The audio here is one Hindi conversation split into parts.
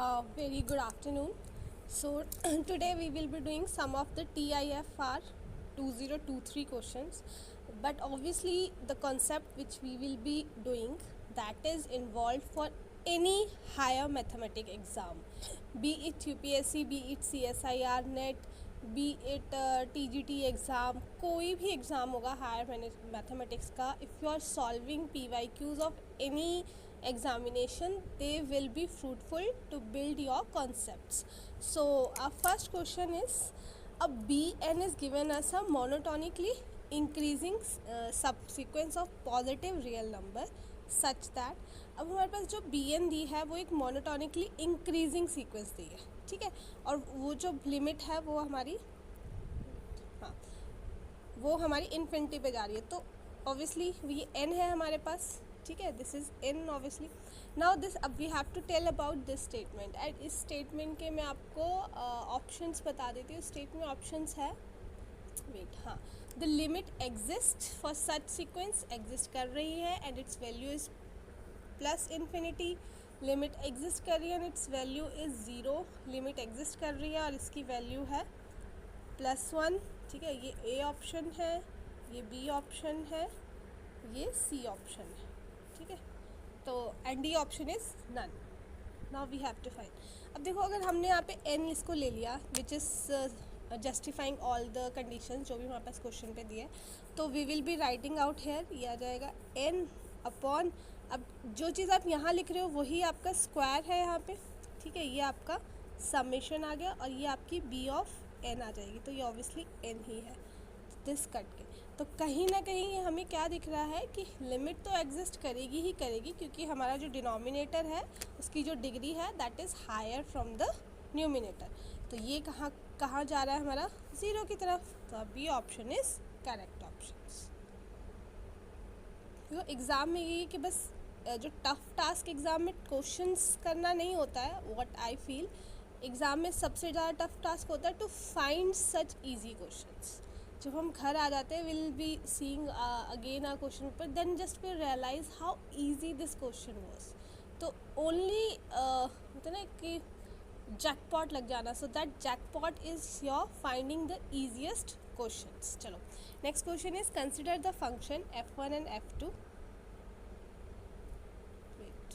Very good afternoon. So today we will be doing some of the TIFR 2023 questions, but obviously the concept which we will be doing, that is involved for any higher mathematic exam, be it UPSC, be it CSIR NET, be it TGT exam, कोई भी एग्ज़ाम होगा हायर मैथमेटिक्स का, if you are solving PYQs of any examination, they will be fruitful to build your concepts. So our first question is, a Bn is given as a monotonically increasing subsequence of positive real number such that, अब हमारे पास जो Bn दी है वो एक monotonically increasing sequence दी है, ठीक है, और वो जो लिमिट है वो हमारी, हाँ, वो हमारी इन्फिनिटी पे जा रही है, तो ऑब्वियसली ये n है हमारे पास, ठीक है, this is n obviously. Now this, अब we have to tell about this statement, and इस स्टेटमेंट के मैं आपको ऑप्शंस बता देती हूँ. स्टेटमेंट ऑप्शंस है, वेट, हाँ, the limit exist for such sequence, exist कर रही है and its value is plus infinity. Limit exist कर रही है and its value is zero. Limit exist कर रही है और इसकी वैल्यू है +1, ठीक है. ये ए ऑप्शन है, ये बी ऑप्शन है, ये सी ऑप्शन है, ठीक है. तो and D option is none. Now we have to find. अब देखो, अगर हमने यहाँ पे n इसको ले लिया, which is justifying all the conditions जो भी हमारे पास क्वेश्चन पे दिए, तो we will be writing out here, ये आ जाएगा n अपॉन, अब जो चीज़ आप यहाँ लिख रहे हो वही आपका स्क्वायर है यहाँ पे, ठीक है, ये आपका समेशन आ गया और ये आपकी b ऑफ n आ जाएगी, तो ये ऑब्वियसली n ही है, दिस कट के. तो कहीं ना कहीं हमें क्या दिख रहा है कि लिमिट तो एग्जिस्ट करेगी ही करेगी, क्योंकि हमारा जो डिनोमिनेटर है उसकी जो डिग्री है that is higher from the numerator. तो ये कहाँ कहाँ जा रहा है हमारा, ज़ीरो की तरफ. तो अब B option is correct option. तो एग्ज़ाम में ये कि बस जो टफ टास्क एग्ज़ाम में क्वेश्चंस करना नहीं होता है, व्हाट आई फील, एग्ज़ाम में सबसे ज़्यादा टफ टास्क होता है to find such easy questions. जब हम घर आ जाते हैं, will be seeing again a question paper, then just we realise how easy this question was. तो ओनली होता है ना कि जैकपॉट लग जाना, so that jackpot is your finding the easiest questions. चलो, next question is, consider the function f1 and f2. Wait,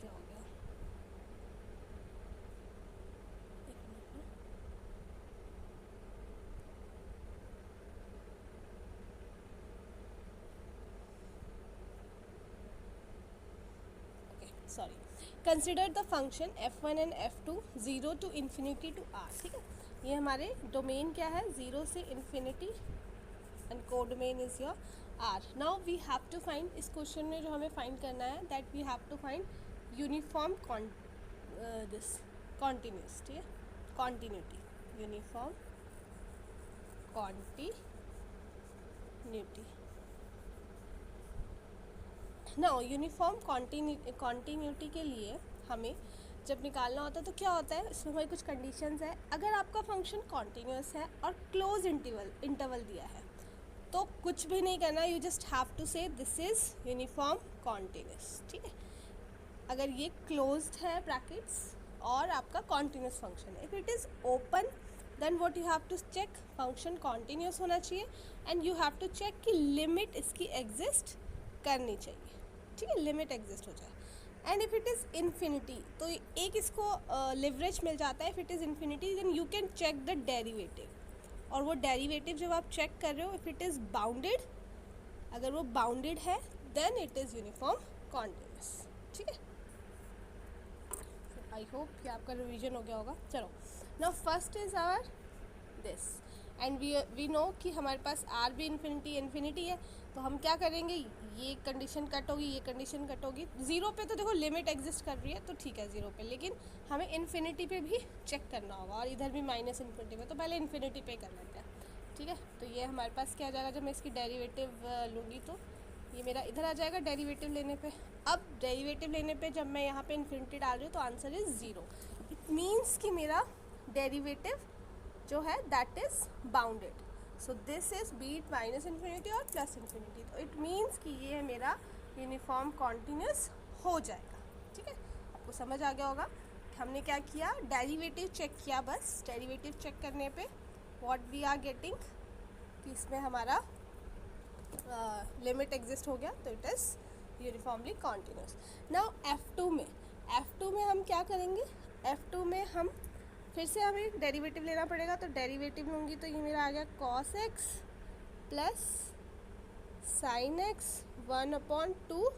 क्या हो गया, एक minute. Sorry. Consider the function f1 and f2 0 to infinity to r, ठीक है. ये हमारे डोमेन क्या है, 0 से इन्फिनिटी, एंड को domain is your r. Now we have to find, इस क्वेश्चन में जो हमें फाइंड करना है, that we have to find uniform this continuous, ठीक है, continuity, uniform continuity. Now uniform continuity के लिए हमें जब निकालना होता है तो क्या होता है, इसमें हमारी कुछ कंडीशंस है. अगर आपका फंक्शन कॉन्टीन्यूस है और क्लोज इंटरवल दिया है, तो कुछ भी नहीं करना, you just have to say this is uniform continuous, ठीक है. अगर ये क्लोज्ड है ब्रैकेट्स और आपका कॉन्टीन्यूस फंक्शन है, if it is open, then what you have to check, function continuous होना चाहिए, and you have to check कि लिमिट इसकी एग्जिस्ट करनी चाहिए, ठीक है, लिमिट एग्जिस्ट हो जाए. And if it is infinity, तो एक इसको लिवरेज मिल जाता है. If it is infinity, then you can check the derivative, और वो डेरिवेटिव जब आप चेक कर रहे हो, इफ़ इट इज़ बाउंडेड, अगर वो बाउंडेड है, then it is uniform continuous, ठीक है. आई होप कि आपका रिवीजन हो गया होगा. चलो, now first is our this, and we know कि हमारे पास आर भी इन्फिनिटी है, तो हम क्या करेंगे, ये कंडीशन कट होगी, ये कंडीशन कट होगी. ज़ीरो पे तो देखो लिमिट एग्जिस्ट कर रही है, तो ठीक है ज़ीरो पे, लेकिन हमें इन्फिनिटी पे भी चेक करना होगा, और इधर भी माइनस इन्फिनिटी पे, तो पहले इन्फिनिटी पे कर लेते हैं, ठीक है. तो ये हमारे पास क्या आ जाएगा, जब मैं इसकी डेरिवेटिव लूँगी तो ये मेरा इधर आ जाएगा डेरिवेटिव लेने पे. अब डेरिवेटिव लेने पे जब मैं यहाँ पे इन्फिनिटी डाल रही हूँ, तो answer is zero. It means कि मेरा डेरिवेटिव जो है that is bounded. So this is between minus infinity और प्लस इन्फिनिटी, तो इट मीन्स कि ये मेरा यूनिफॉर्म कॉन्टीन्यूस हो जाएगा, ठीक है. आपको समझ आ गया होगा. हमने क्या किया, डेरिवेटिव चेक किया, बस डेरिवेटिव चेक करने पे व्हाट वी आर गेटिंग कि इसमें हमारा लिमिट एग्जिस्ट हो गया, तो it is uniformly continuous. Now F2 में हम क्या करेंगे, F2 में हम फिर से हमें डेरिवेटिव लेना पड़ेगा, तो डेरिवेटिव लूँगी तो ये मेरा आ गया cos x plus sine x 1/2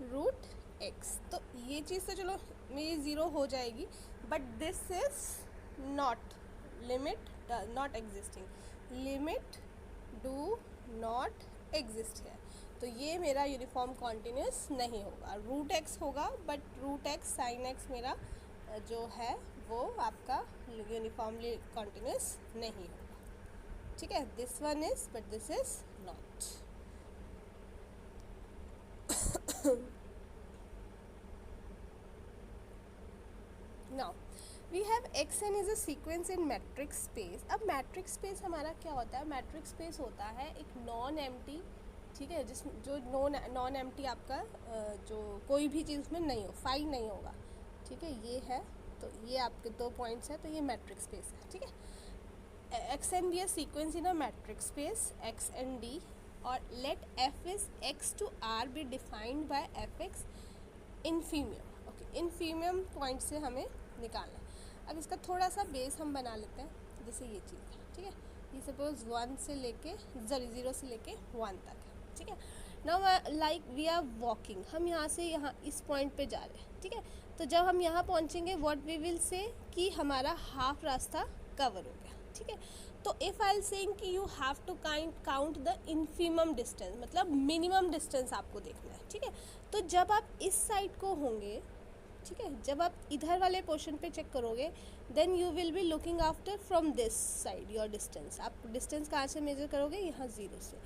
root x। तो ये चीज़ तो चलो मेरी ज़ीरो हो जाएगी, but this is not limit not existing, limit do not exist है, तो ये मेरा यूनिफॉर्म कॉन्टिन्यूस नहीं होगा। रूट एक्स होगा, but root x sine x मेरा जो है वो आपका यूनिफॉर्मली कॉन्टिन्यूस नहीं होगा, ठीक है। This one is but this is not. Now we have x n is a sequence in metric space. अब मैट्रिक स्पेस हमारा क्या होता है, मैट्रिक स्पेस होता है एक नॉन एम्प्टी, ठीक है, जिस जो नॉन एम्प्टी आपका जो कोई भी चीज़ उसमें नहीं हो, फाई नहीं होगा, ठीक है, ये है, तो ये आपके 2 पॉइंट्स है, तो ये मैट्रिक स्पेस है, ठीक है। X and D sequence in a metric space X and D, और let F is X to R be defined by F X infimum. Okay, infimum point से हमें निकालना है। अब इसका थोड़ा सा बेस हम बना लेते हैं, जैसे ये चीज़ है, ठीक है, ये सपोज 1 से लेके 0 से लेके 1 तक है, ठीक है। Now like we are walking, हम यहाँ से यहाँ इस पॉइंट पे जा रहे हैं, ठीक है, तो जब हम यहाँ पहुँचेंगे व्हाट वी विल से कि हमारा हाफ रास्ता कवर हो गया, ठीक है। तो इफ़ आई एल सेइंग कि you have to count the infimum distance, मतलब मिनिमम डिस्टेंस आपको देखना है, ठीक है। तो जब आप इस साइड को होंगे, ठीक है, जब आप इधर वाले पोर्शन पे चेक करोगे, then you will be looking after from this side your distance. आप डिस्टेंस कहाँ से मेजर करोगे, यहाँ 0 से।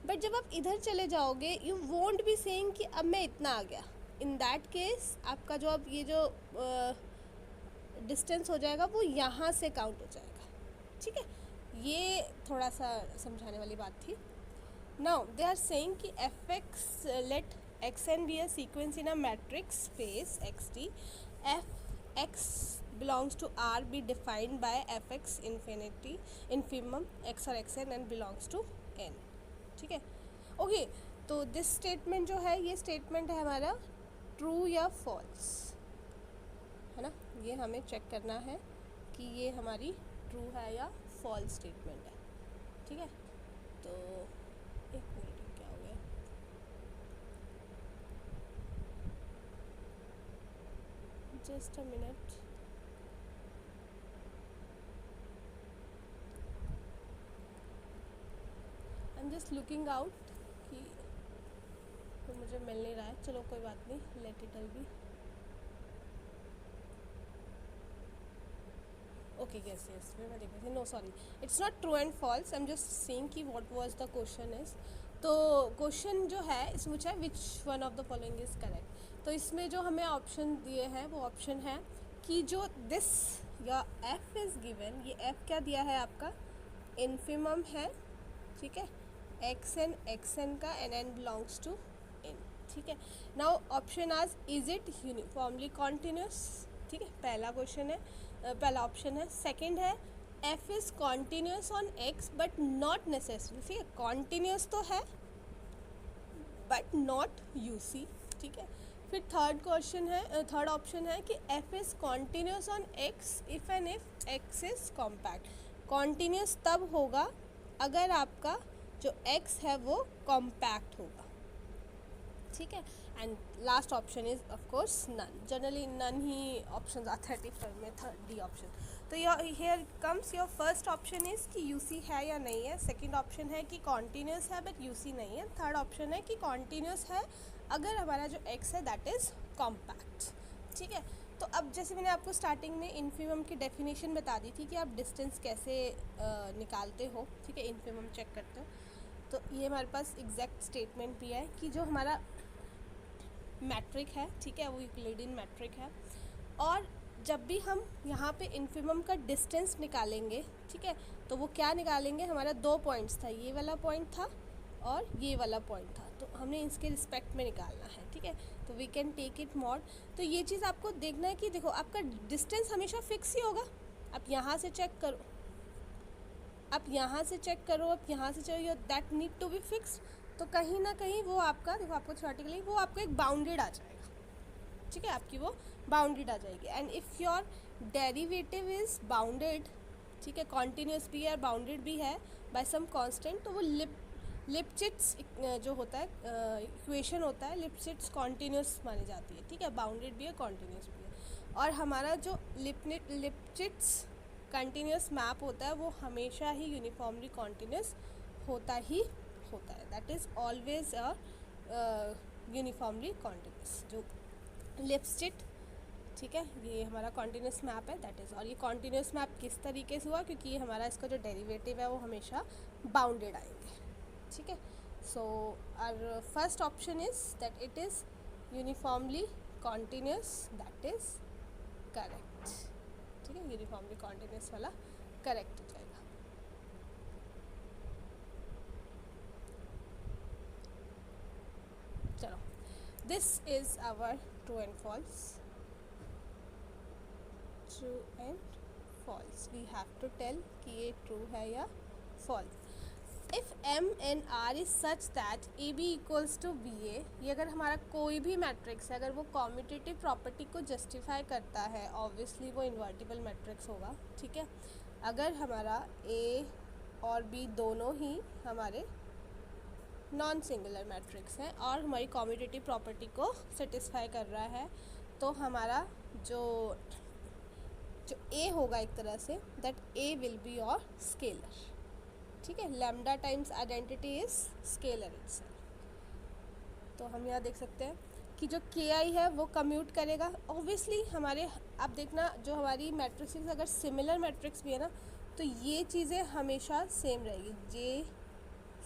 बट जब आप इधर चले जाओगे, यू वोंट बी सेइंग कि अब मैं इतना आ गया। इन दैट केस आपका जो अब ये जो डिस्टेंस हो जाएगा वो यहाँ से काउंट हो जाएगा, ठीक है। ये थोड़ा सा समझाने वाली बात थी। नाउ दे आर सेइंग कि F X let X N be a sequence in a metric space X T, F X belongs to R be defined by F X infinity infimum X और X N and belongs to n, ठीक है। ओके, तो दिस स्टेटमेंट जो है, ये स्टेटमेंट है हमारा ट्रू या फॉल्स, है ना। ये हमें चेक करना है कि ये हमारी ट्रू है या फॉल्स स्टेटमेंट है, ठीक है। तो एक मिनट, क्या हो गया, just a minute. I am just looking out कि तो मुझे मिल नहीं रहा है, चलो कोई बात नहीं, let it be. Okay, yes yes, मैं देख रही थी, no sorry, it's not true and false, I am just saying कि what was the question is. तो क्वेश्चन जो है इसमें पूछा है which one of the following is correct. तो इसमें जो हमें ऑप्शन दिए हैं वो ऑप्शन है कि जो दिस या एफ इज़ गिवन, ये एफ क्या दिया है आपका, इनफिमम है, ठीक है, एक्स एन का n n belongs to N, ठीक है। नाउ ऑप्शन आज इज इट यूनिफॉर्मली कॉन्टिन्यूस, ठीक है, पहला क्वेश्चन है, पहला ऑप्शन है। सेकंड है F is continuous on x but not necessary, ठीक है, कॉन्टिन्यूस तो है बट नॉट यूसी, ठीक है। फिर थर्ड क्वेश्चन है, थर्ड ऑप्शन है कि F is continuous on x if and if x is compact. Continuous तब होगा अगर आपका जो एक्स है वो कॉम्पैक्ट होगा, ठीक है। And last option is of course none, generally none ही ऑप्शन आता है टिफर में, थर्ड डी ऑप्शन। तो here comes your first option is कि यूसी है या नहीं है, सेकंड ऑप्शन है कि कॉन्टीन्यूस है बट यूसी नहीं है, थर्ड ऑप्शन है कि कॉन्टीन्यूस है अगर हमारा जो एक्स है दैट इज़ कॉम्पैक्ट, ठीक है। तो अब जैसे मैंने आपको स्टार्टिंग में इनफीमम की डेफिनेशन बता दी थी कि आप डिस्टेंस कैसे निकालते हो, ठीक है, इनफीमम चेक करते हो। तो ये हमारे पास एग्जैक्ट स्टेटमेंट भी है कि जो हमारा मैट्रिक है, ठीक है, वो यूक्लिडियन मैट्रिक है, और जब भी हम यहाँ पे इनफिमम का डिस्टेंस निकालेंगे, ठीक है, तो वो क्या निकालेंगे, हमारा 2 पॉइंट्स था, ये वाला पॉइंट था और ये वाला पॉइंट था, तो हमने इसके रिस्पेक्ट में निकालना है, ठीक है। तो we can take it mod. तो ये चीज़ आपको देखना है कि देखो आपका डिस्टेंस हमेशा फिक्स ही होगा। आप यहाँ से चेक करो, आप यहाँ से चेक करो, आप यहाँ से चलो, that need to be fixed. तो कहीं ना कहीं वो आपका देखो, आपको थ्योरेटिकली वो आपको एक बाउंडेड आ जाएगा, ठीक है, आपकी वो बाउंडेड आ जाएगी। And if your derivative is bounded, ठीक है, कॉन्टीन्यूस भी है, बाउंडेड भी है बाय सम कांस्टेंट, तो वो लिपचिट्स जो होता है इक्वेशन होता है, लिपचिट्स कॉन्टीन्यूस मानी जाती है, ठीक है, बाउंडेड भी है, कॉन्टीन्यूस भी है। और हमारा जो लिपचिट्स कंटिन्यूस मैप होता है वो हमेशा ही यूनिफॉर्मली कॉन्टीन्यूस होता ही होता है, that is always a uniformly continuous जो लिपचिट, ठीक है, ये हमारा कॉन्टीन्यूस मैप है, दैट इज़। और ये कॉन्टीन्यूस मैप किस तरीके से हुआ, क्योंकि ये हमारा इसका जो डेरिवेटिव है वो हमेशा बाउंडेड आएंगे, ठीक है। So our first option is that it is uniformly continuous, that is correct, ठीक है, यूनिफॉर्मली कॉन्टीन्यूस वाला करेक्ट हो जाएगा। चलो, this is our true and false, true and false, we have to tell कि ये ट्रू है या false. If M N R is such that A B equals to B A, ये अगर हमारा कोई भी मैट्रिक्स है, अगर वो कॉम्यूटेटिव प्रॉपर्टी को जस्टिफाई करता है, ऑब्वियसली वो इन्वर्टिबल मैट्रिक्स होगा, ठीक है। अगर हमारा ए और बी दोनों ही हमारे नॉन सिंगुलर मैट्रिक्स हैं और हमारी कॉम्यूटेटिव प्रॉपर्टी को सेटिस्फाई कर रहा है, तो हमारा जो ए होगा एक तरह से, that A will be your scalar, ठीक है, lambda times identity is scalar itself. तो हम यहाँ देख सकते हैं कि जो के आई है वो कम्यूट करेगा, ऑब्वियसली हमारे, आप देखना जो हमारी मैट्रिक्स अगर सिमिलर मैट्रिक्स भी है ना, तो ये चीज़ें हमेशा सेम रहेगी, जे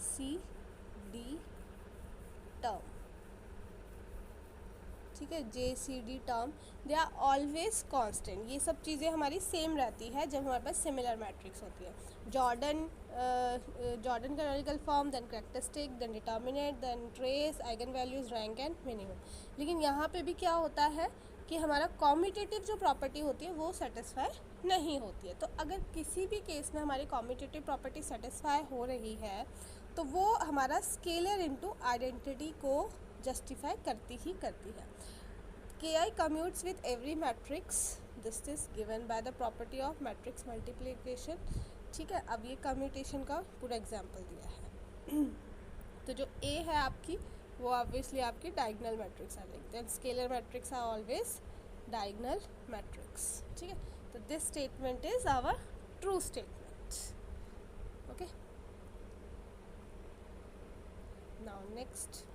सी डी टर्म, ठीक है, J C D term they are always constant, ये सब चीज़ें हमारी सेम रहती है जब हमारे पास सिमिलर मैट्रिक्स होती है। Jordan canonical form, then characteristic, then determinant, then trace, eigen values, rank and minimum. लेकिन यहाँ पे भी क्या होता है कि हमारा कॉम्यूटेटिव जो प्रॉपर्टी होती है वो सेटिस्फाई नहीं होती है। तो अगर किसी भी केस में हमारी कॉम्यूटेटिव प्रॉपर्टी सेटिस्फाई हो रही है तो वो हमारा स्केलर इनटू आइडेंटिटी को जस्टिफाई करती ही करती है। K I commutes with every matrix, this is given by the property of matrix multiplication, ठीक है। अब ये कम्यूटेशन का पूरा एग्जाम्पल दिया है। तो जो ए है आपकी वो ऑब्वियसली आपकी डायगोनल मैट्रिक्स आ जाएगी, then scalar matrix are always diagonal matrix, ठीक है। तो this statement is our true statement, okay. Now next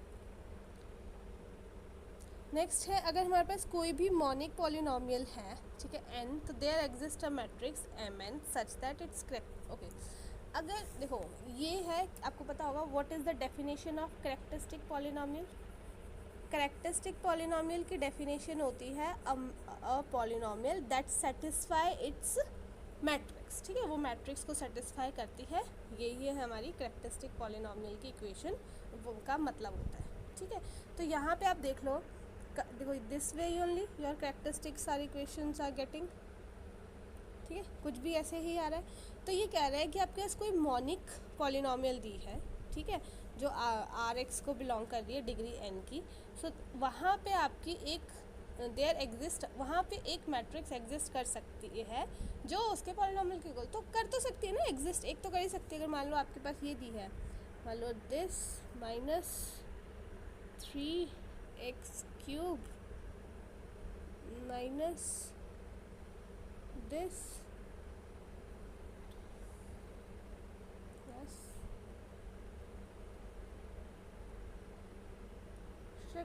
है, अगर हमारे पास कोई भी मोनिक पॉलिनोमियल है, ठीक है, एन, तो there exist a matrix M N such that it's correct, okay. अगर देखो ये है, आपको पता होगा what is the definition of characteristic polynomial. Characteristic polynomial की डेफिनेशन होती है a polynomial that satisfy its matrix, ठीक है, वो मैट्रिक्स को सेटिस्फाई करती है, यही है हमारी कैरेक्टरिस्टिक पॉलिनोमियल की इक्वेशन, वो का मतलब होता है, ठीक है। तो यहाँ पे आप देख लो, देखो this way only your characteristics are equations are getting, ठीक है, कुछ भी ऐसे ही आ रहा है। तो ये कह रहा है कि आपके पास कोई मोनिक पॉलिनोमियल दी है, ठीक है, जो आर एक्स को बिलोंग कर रही है डिग्री एन की। सो वहाँ पे आपकी एक देयर एग्जिस्ट, वहाँ पे एक मैट्रिक्स एग्जिस्ट कर सकती है जो उसके पॉलिनोमियल के इक्वल, तो कर तो सकती है ना एग्जिस्ट, एक तो कर ही सकती है। अगर मान लो आपके पास ये दी है, मान लो this minus 3x cube minus this plus 6x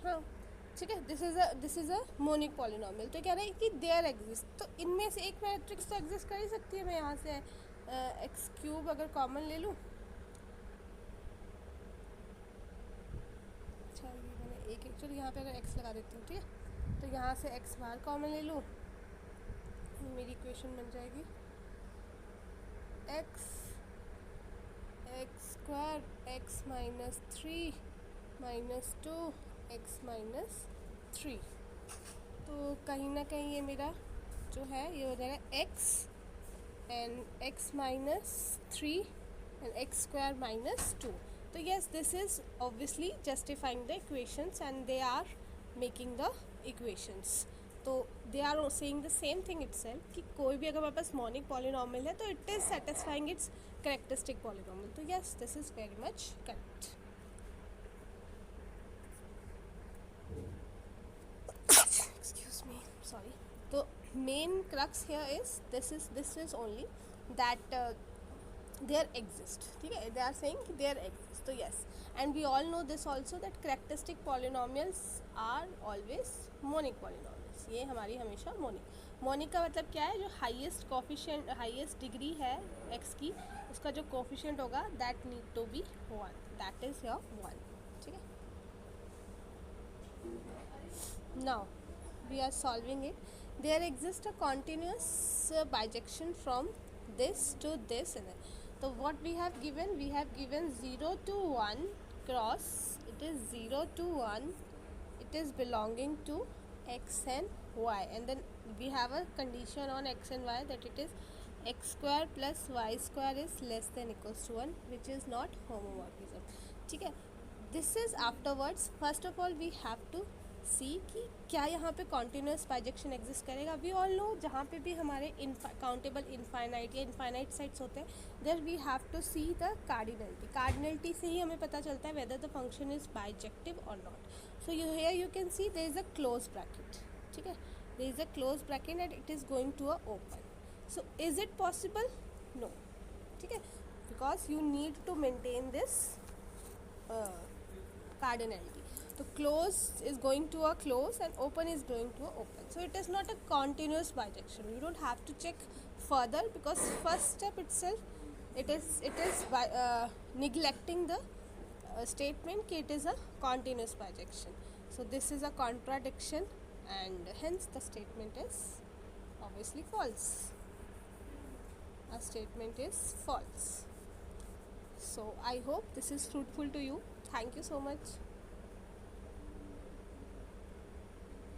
हाँ, ठीक है, this is a monic polynomial. तो कह रहे हैं कि देयर एग्जिस्ट, तो इनमें से एक मैट्रिक्स तो एग्जिस्ट कर ही सकती है। मैं यहाँ से एक्स क्यूब अगर कॉमन ले लूँ, अच्छा ये मैंने एक चलो यहाँ पे अगर एक्स लगा देती हूँ, ठीक है, तो यहाँ से एक्स बाहर कॉमन ले लूँ, मेरी इक्वेशन बन जाएगी x square x minus 3 minus 2 x minus 3। तो कहीं ना कहीं ये मेरा जो है ये हो जाएगा x and x minus 3 and x square minus 2। तो yes, this is obviously justifying the equations and they are making the equations. तो they are saying the same thing itself कि कोई भी अगर हमारे पास monic polynomial है तो it is satisfying its characteristic polynomial. तो yes, this is very much correct. Excuse me, sorry. तो main crux here is this is only that there exist, ठीक है, they are saying कि there exist. तो yes, and we all know this also that characteristic polynomials are always monic polynomials. ये हमारी हमेशा monic का मतलब क्या है, जो highest coefficient highest degree है x की उसका जो coefficient होगा that need to be 1, that is your 1, ठीक है. Now we are solving it. There exists a continuous bijection from this to this and then. So what we have given 0 to 1 cross, it is 0 to 1, it is belonging to x and y, and then we have a condition on x and y that it is x square plus y square is less than equals to 1, which is not homomorphism, ठीक है. This is afterwards. First of all we have to सी कि क्या यहाँ पे कॉन्टीन्यूस बाइजेक्शन एग्जिस्ट करेगा. वी ऑल नो जहाँ पे भी हमारे काउंटेबल इनफाइनाइट या इनफाइनाइट सेट्स होते हैं there we have to see the cardinality से ही हमें पता चलता है whether the function is bijective और not. So you here you can see there is a close bracket, ठीक है, there is a close bracket and it is going to a open. So is it possible? No, ठीक है, because you need to maintain this cardinality. So close is going to a close and open is going to a open. So it is not a continuous bijection. You don't have to check further because first step itself it is by neglecting the statement that it is a continuous bijection. So this is a contradiction and hence the statement is obviously false. A statement is false. So I hope this is fruitful to you. Thank you so much.